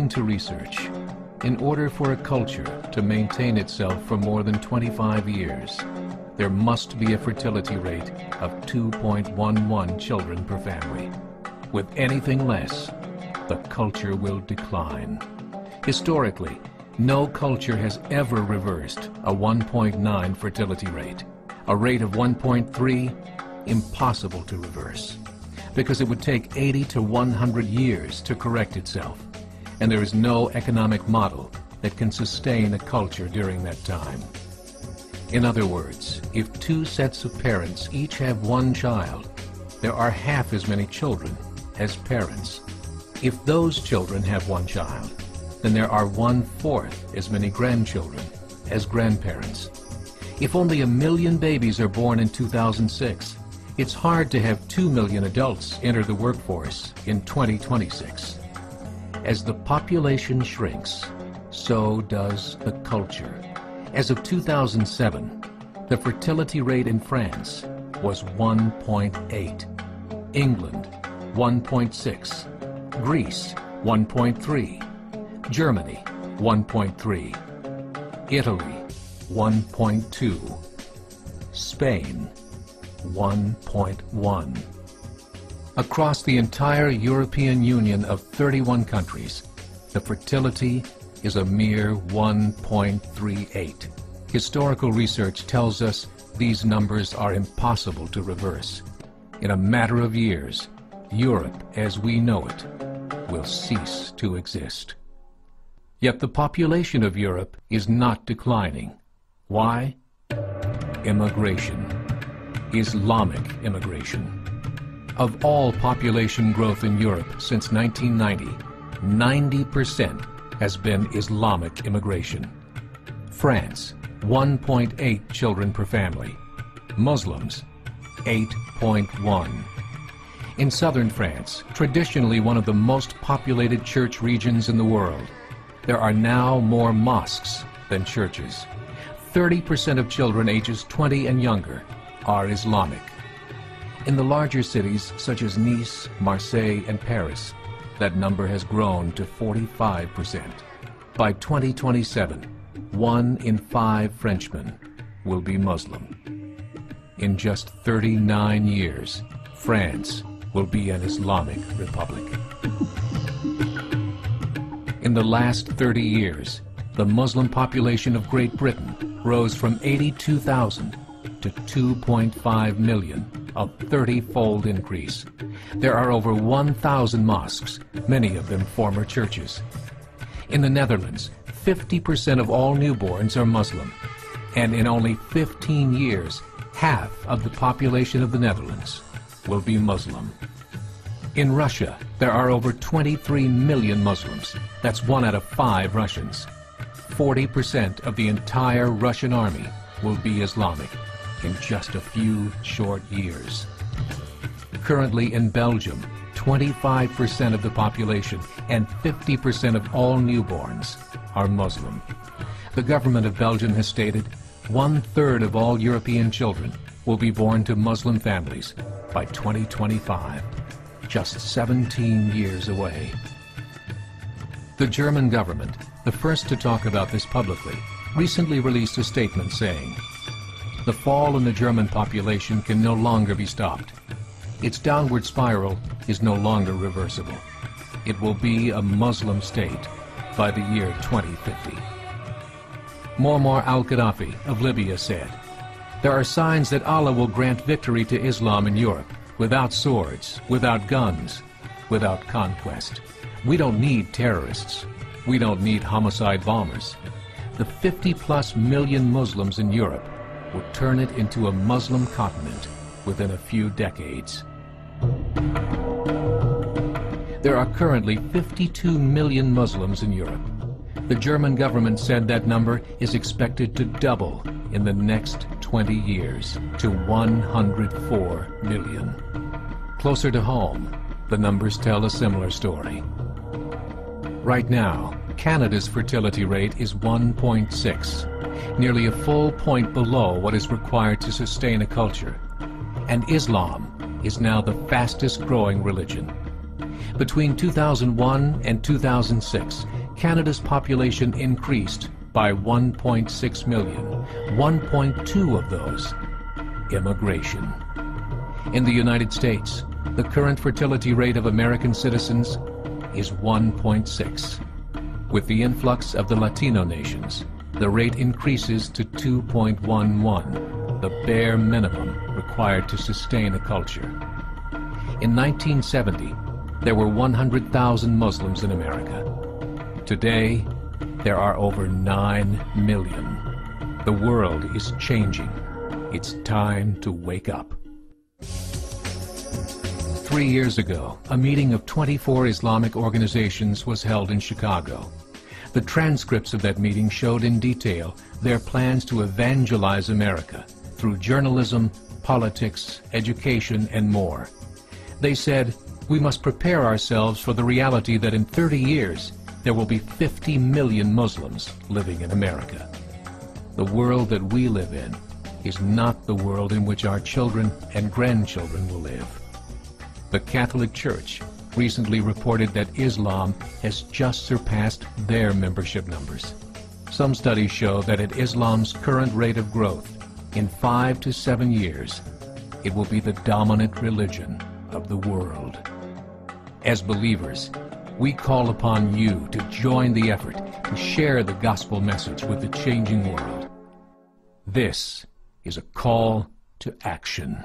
According to research, in order for a culture to maintain itself for more than 25 years, there must be a fertility rate of 2.11 children per family. With anything less, the culture will decline. Historically, no culture has ever reversed a 1.9 fertility rate. A rate of 1.3, impossible to reverse, because it would take 80 to 100 years to correct itself, and there is no economic model that can sustain a culture during that time. In other words, if two sets of parents each have one child, there are half as many children as parents. If those children have one child, then there are 1/4 as many grandchildren as grandparents. If only 1 million babies are born in 2006, it's hard to have 2 million adults enter the workforce in 2026. As the population shrinks, so does the culture. As of 2007, the fertility rate in France was 1.8, England 1.6, Greece 1.3, Germany 1.3, Italy 1.2, Spain 1.1. Across the entire European Union of 31 countries, the fertility is a mere 1.38. Historical research tells us these numbers are impossible to reverse. In a matter of years, Europe as we know it will cease to exist. Yet the population of Europe is not declining. Why? Immigration. Islamic immigration. Of all population growth in Europe since 1990, 90% has been Islamic immigration. France, 1.8 children per family. Muslims, 8.1. In southern France, traditionally one of the most populated church regions in the world, there are now more mosques than churches. 30% of children ages 20 and younger are Islamic. In the larger cities such as Nice, Marseille, and Paris, that number has grown to 45%. By 2027, 1 in 5 Frenchmen will be Muslim. In just 39 years, France will be an Islamic republic. In the last 30 years, the Muslim population of Great Britain rose from 82,000 to 2.5 million, a 30-fold increase. There are over 1,000 mosques, many of them former churches. In the Netherlands, 50% of all newborns are Muslim, and in only 15 years, half of the population of the Netherlands will be Muslim. In Russia, there are over 23 million Muslims. That's 1 out of 5 Russians. 40% of the entire Russian army will be Islamic in just a few short years. Currently in Belgium, 25% of the population and 50% of all newborns are Muslim. The government of Belgium has stated 1/3 of all European children will be born to Muslim families by 2025, just 17 years away. The German government, the first to talk about this publicly, recently released a statement saying, "The fall in the German population can no longer be stopped. Its downward spiral is no longer reversible. It will be a Muslim state by the year 2050. Muammar al-Gaddafi of Libya said, "There are signs that Allah will grant victory to Islam in Europe, without swords, without guns, without conquest. We don't need terrorists. We don't need homicide bombers. The 50+ million Muslims in Europe would turn it into a Muslim continent within a few decades." There are currently 52 million Muslims in Europe. The German government said that number is expected to double in the next 20 years to 104 million. Closer to home, the numbers tell a similar story. Right now, Canada's fertility rate is 1.6, nearly a full point below what is required to sustain a culture. And Islam is now the fastest growing religion. Between 2001 and 2006, Canada's population increased by 1.6 million, 1.2 of those immigration. In the United States, the current fertility rate of American citizens is 1.6. With the influx of the Latino nations, the rate increases to 2.11, the bare minimum required to sustain a culture. In 1970, there were 100,000 Muslims in America. Today, there are over 9 million. The world is changing. It's time to wake up. 3 years ago, a meeting of 24 Islamic organizations was held in Chicago. The transcripts of that meeting showed in detail their plans to evangelize America through journalism, politics, education, and more. They said, we must prepare ourselves for the reality that in 30 years, there will be 50 million Muslims living in America. The world that we live in is not the world in which our children and grandchildren will live. The Catholic Church recently reported that Islam has just surpassed their membership numbers. Some studies show that at Islam's current rate of growth, in 5 to 7 years, it will be the dominant religion of the world. As believers, we call upon you to join the effort to share the gospel message with the changing world. This is a call to action.